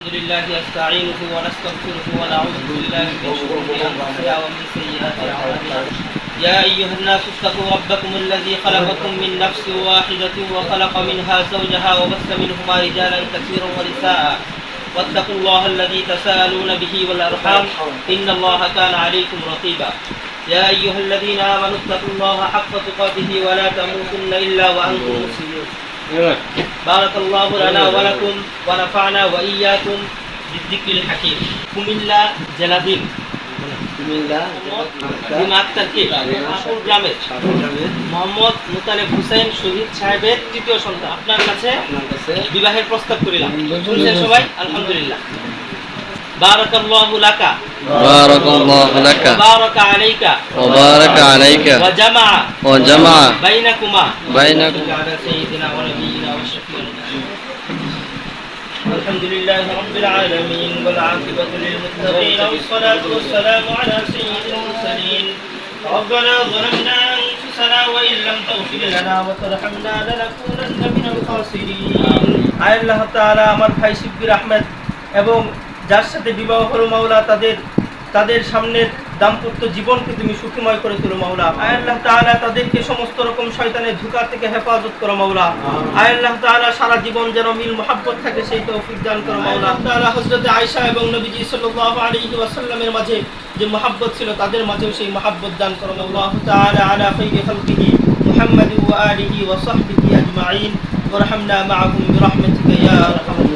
الحمد لله نستعينه ونستغفره ونعوذ بالله من شرور انفسنا ومن سيئات اعمالنا. يا ايها الناس اتقوا ربكم الذي خلقكم من نفس واحده وخلق منها زوجها وبث منهما رجالا كثيرا ونساء واتقوا الله الذي تساءلون به والارحام ان الله كان عليكم رقيبا. يا ايها الذين امنوا اتقوا الله حق تقاته ولا تموتن الا وانتم مسلمون. بارك الله لنا ولكم ونفعنا وإياكم بالذكر الحكيم. কুমিল্লা জেলাধীন মোহাম্মদ মুতালেব হুসেন শহীদ সাহেবের তৃতীয় সন্তান আপনার কাছে বিবাহের প্রস্তাব করিলাম। শুনছেন সবাই? আলহামদুলিল্লাহ। بارك الله لك بارك الله لك وبارك عليك وبارك عليك وجمع بينكما على سيدنا ونبينا وشفيعنا الحمد لله رب العالمين والعاقبة للمتقين والصلاة والسلام على سيد المرسلين. ربنا ظلمنا أنفسنا وإن لم تغفر لنا وترحمنا لنكونن من الخاسرين. আয় আল্লাহ তাআলা আমার ভাই শিববির আহমেদ এবং যার সাথে বিবাহ হলো মাওলা তাদের সামনের দাম্পত্য জীবনকে তুমি সুখময় করে তোলো মাওলা। আয় আল্লাহ তাআলা তাদেরকে সমস্ত রকম শয়তানের ধোঁকা থেকে হেফাজত করো মাওলা। আয় আল্লাহ তাআলা সারা জীবন যেন মিল মুহাব্বত থাকে সেই তৌফিক দান করো মাওলা। তাআলা হযরত আয়েশা এবং নবীজি সাল্লাল্লাহু আলাইহি ওয়াসাল্লামের মাঝে যে মুহাব্বত ছিল তাদের মাঝেও সেই মুহাব্বত দান করো মাওলা। তাআলা আলা খায়রি খালকিহি মুহাম্মাদি ওয়া আলিহি ওয়া সাহবিহি আজমাইন ওয়ারহামনা মাআহুম বিরহমাতিকা ইয়া আরহামার